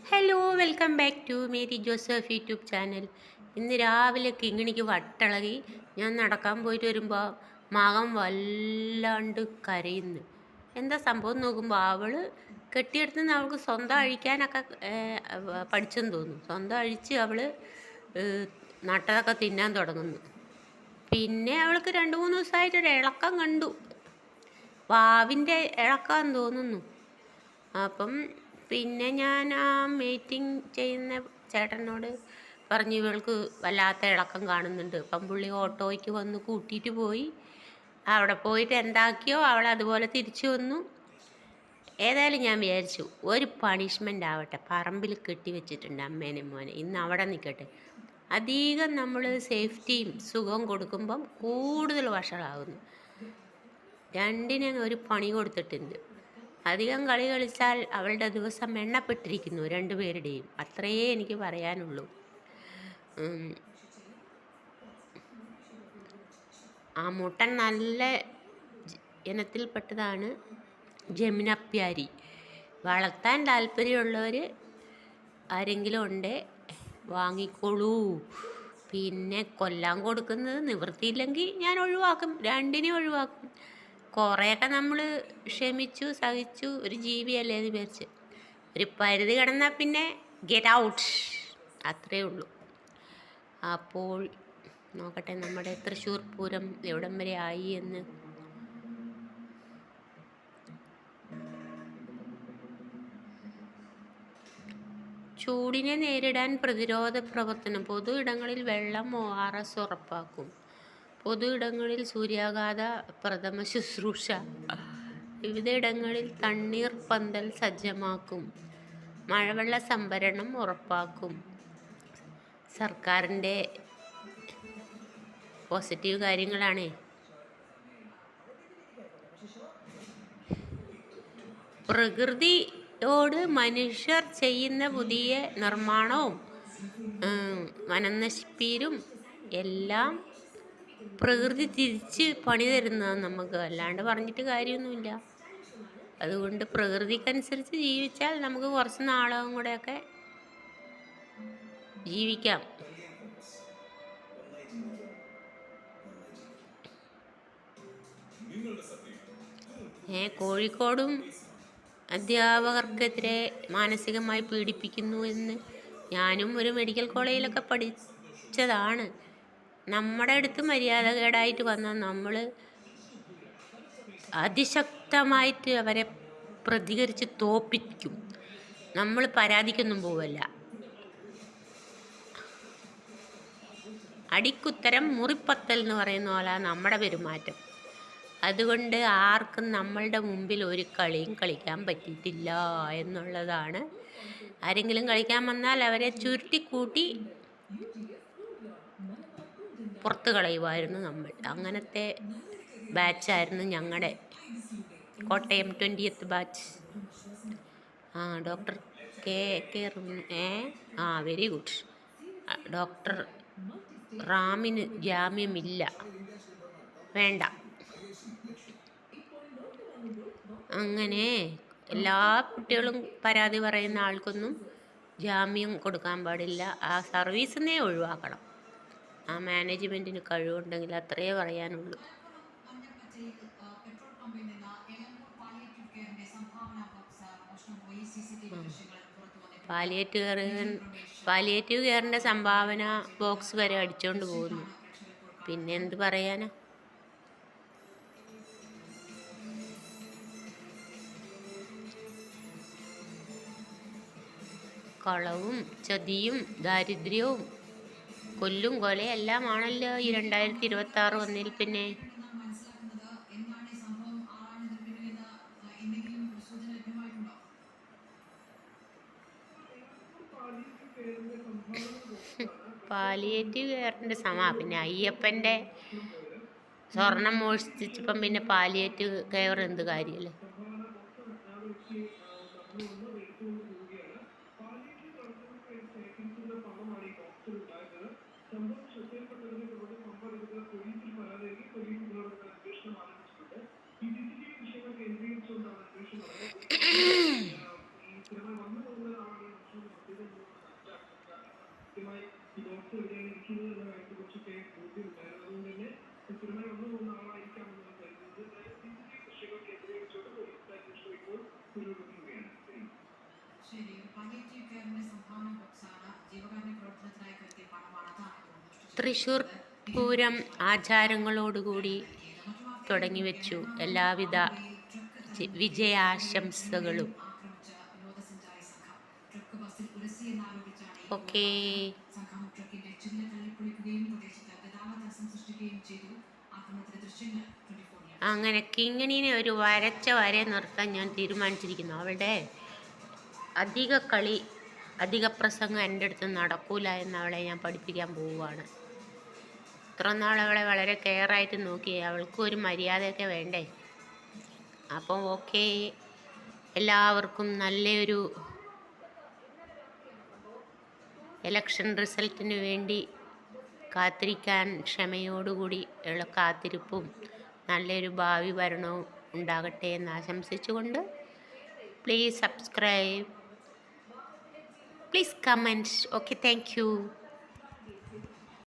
Hello welcome back to Mary Joseph YouTube channel. ഇന്ന് രാവിലെ കിങ്ങിണിക്ക് വട്ടിളകി. ഞാൻ നടക്കാൻ പോയിട്ട് വരുമ്പോൾ മകൻ വല്ലാണ്ട് കരയുന്നു. എന്താ സംഭവം നോക്കുമ്പോൾ അവൾ കെട്ടിയെടുത്ത് നിന്ന് അവൾക്ക് സ്വന്തം അഴിക്കാനൊക്കെ പഠിച്ചെന്ന് തോന്നുന്നു. സ്വന്തം അഴിച്ച് അവൾ നട്ടതൊക്കെ തിന്നാൻ തുടങ്ങുന്നു. പിന്നെ അവൾക്ക് 2-3 ദിവസമായിട്ടൊരു ഇളക്കം കണ്ടു. വാവിൻ്റെ ഇളക്കാന്ന് തോന്നുന്നു. അപ്പം പിന്നെ ഞാൻ ആ മീറ്റിംഗ് ചെയ്യുന്ന ചേട്ടനോട് പറഞ്ഞു, ഇവൾക്ക് വല്ലാത്ത ഇളക്കം കാണുന്നുണ്ട്. അപ്പം പുള്ളി ഓട്ടോയ്ക്ക് വന്ന് കൂട്ടിയിട്ട് പോയി. അവിടെ പോയിട്ട് എന്താക്കിയോ അവൾ അതുപോലെ തിരിച്ചു വന്നു. ഏതായാലും ഞാൻ വിചാരിച്ചു ഒരു പണിഷ്മെൻ്റ് ആവട്ടെ. പറമ്പിൽ കെട്ടി വെച്ചിട്ടുണ്ട് അമ്മേനെ മോനെ, ഇന്ന് അവിടെ നിൽക്കട്ടെ. അധികം നമ്മൾ സേഫ്റ്റിയും സുഖവും കൊടുക്കുമ്പം കൂടുതൽ വഷളാകുന്നു. രണ്ടിനും ഒരു പണി കൊടുത്തിട്ടുണ്ട്. അധികം കളി കളിച്ചാൽ അവളുടെ ദിവസം എണ്ണപ്പെട്ടിരിക്കുന്നു രണ്ടുപേരുടെയും. അത്രയേ എനിക്ക് പറയാനുള്ളൂ. ആ മുട്ടൻ നല്ല ഇനത്തിൽപ്പെട്ടതാണ് ജമുനപ്യാരി. വളർത്താൻ താല്പര്യമുള്ളവർ ആരെങ്കിലും ഉണ്ടേ വാങ്ങിക്കോളൂ. പിന്നെ കൊല്ലാൻ കൊടുക്കുന്നത് നിവൃത്തിയില്ലെങ്കിൽ ഞാൻ ഒഴിവാക്കും, രണ്ടിനെയും ഒഴിവാക്കും. കുറേയൊക്കെ നമ്മൾ ക്ഷമിച്ചു സഹിച്ചു, ഒരു ജീവിയല്ലേ എന്ന് വിചാരിച്ച്. ഒരു പരിധി കിടന്നാൽ പിന്നെ ഗെറ്റ് ഔട്ട്, അത്രയേ ഉള്ളൂ. അപ്പോൾ നോക്കട്ടെ നമ്മുടെ തൃശ്ശൂർ പൂരം എവിടം വരെ ആയി എന്ന്. ചൂടിനെ നേരിടാൻ പ്രതിരോധ പ്രവർത്തനം. പൊതു ഇടങ്ങളിൽ വെള്ളം ORS ഉറപ്പാക്കും. പൊതു ഇടങ്ങളിൽ സൂര്യാഘാത പ്രഥമ ശുശ്രൂഷ. വിവിധയിടങ്ങളിൽ തണ്ണീർ പന്തൽ സജ്ജമാക്കും. മഴവെള്ള സംഭരണം ഉറപ്പാക്കും. സർക്കാരിൻ്റെ പോസിറ്റീവ് കാര്യങ്ങളാണ്. പ്രകൃതിയോട് മനുഷ്യർ ചെയ്യുന്ന പുതിയ നിർമ്മാണവും വനനശിപ്പീരും എല്ലാം പ്രകൃതി തിരിച്ച് പണി തരുന്നതാണ് നമുക്ക്. അല്ലാണ്ട് പറഞ്ഞിട്ട് കാര്യമൊന്നുമില്ല. അതുകൊണ്ട് പ്രകൃതിക്കനുസരിച്ച് ജീവിച്ചാൽ നമുക്ക് കുറച്ച് നാളും കൂടെയൊക്കെ ജീവിക്കാം. കോഴിക്കോടും അധ്യാപകർക്കെതിരെ മാനസികമായി പീഡിപ്പിക്കുന്നു എന്ന് ഞാനും ഒരു മെഡിക്കൽ കോളേജിലൊക്കെ പഠിച്ചതാണ്. നമ്മുടെ അടുത്ത് മര്യാദകേടായിട്ട് വന്നാൽ നമ്മൾ അതിശക്തമായിട്ട് അവരെ പ്രതികരിച്ച് തോപ്പിക്കും. നമ്മൾ പരാതിക്കൊന്നും പോവല്ല. അടിക്കുത്തരം മുറിപ്പത്തൽ എന്ന് പറയുന്ന പോലെ നമ്മുടെ പെരുമാറ്റം. അതുകൊണ്ട് ആർക്കും നമ്മളുടെ മുമ്പിൽ ഒരു കളിയും കളിക്കാൻ പറ്റിയിട്ടില്ല എന്നുള്ളതാണ്. ആരെങ്കിലും കളിക്കാൻ വന്നാൽ അവരെ ചുരുട്ടിക്കൂട്ടി പുറത്ത് കളയുമായിരുന്നു നമ്മൾ. അങ്ങനത്തെ ബാച്ചായിരുന്നു ഞങ്ങളുടെ Kottayam 20th batch. Doctor very good. Doctor റാമിന് ജാമ്യമില്ല, വേണ്ട. അങ്ങനെ എല്ലാ കുട്ടികളും പരാതി പറയുന്ന ആൾക്കൊന്നും ജാമ്യം കൊടുക്കാൻ പാടില്ല. ആ സർവീസിൽ നിന്നേ ഒഴിവാക്കണം. ആ മാനേജ്മെൻറ്റിന് കഴിവുണ്ടെങ്കിൽ അത്രയേ പറയാനുള്ളൂ. പാലിയേറ്റീവ് കെയറിൻ്റെ സംഭാവന ബോക്സ് വരെ അടിച്ചുകൊണ്ട് പോകുന്നു. പിന്നെ എന്ത് പറയാനാ. കളവും ചതിയും ദാരിദ്ര്യവും കൊല്ലും കൊലയെല്ലാമാണല്ലോ ഈ 2026 വന്നതിൽ പിന്നെ. പാലിയേറ്റീവ് കെയറിൻ്റെ പിന്നെ അയ്യപ്പൻ്റെ സ്വർണം മോഷ്ടിച്ചപ്പം പിന്നെ പാലിയേറ്റീവ് കെയർ എന്ത് കാര്യമല്ലേ. തൃശ്ശൂർ പൂരം ആചാരങ്ങളോടുകൂടി തുടങ്ങി വെച്ചു. എല്ലാവിധ വിജയാശംസകളും. ഓക്കേ, അങ്ങനെ കിങ്ങിണീനെ ഒരു വരച്ച വരെ നിർത്താൻ ഞാൻ തീരുമാനിച്ചിരിക്കുന്നു. അവളുടെ അധിക പ്രസംഗം എൻ്റെ അടുത്ത് നടക്കൂല എന്ന് അവളെ ഞാൻ പഠിപ്പിക്കാൻ പോവുകയാണ്. ഇത്ര നാൾ അവളെ വളരെ കെയറായിട്ട് നോക്കി, അവൾക്കും ഒരു മര്യാദയൊക്കെ വേണ്ടേ. അപ്പം ഓക്കെ, എല്ലാവർക്കും നല്ലൊരു ഇലക്ഷൻ റിസൾട്ടിന് വേണ്ടി കാത്തിരിക്കാൻ ക്ഷമയോടുകൂടി ഉള്ള കാത്തിരിപ്പും നല്ലൊരു ഭാവി ഭരണവും ഉണ്ടാകട്ടെ എന്ന് ആശംസിച്ചുകൊണ്ട്, please subscribe, please comment. Okay, thank you.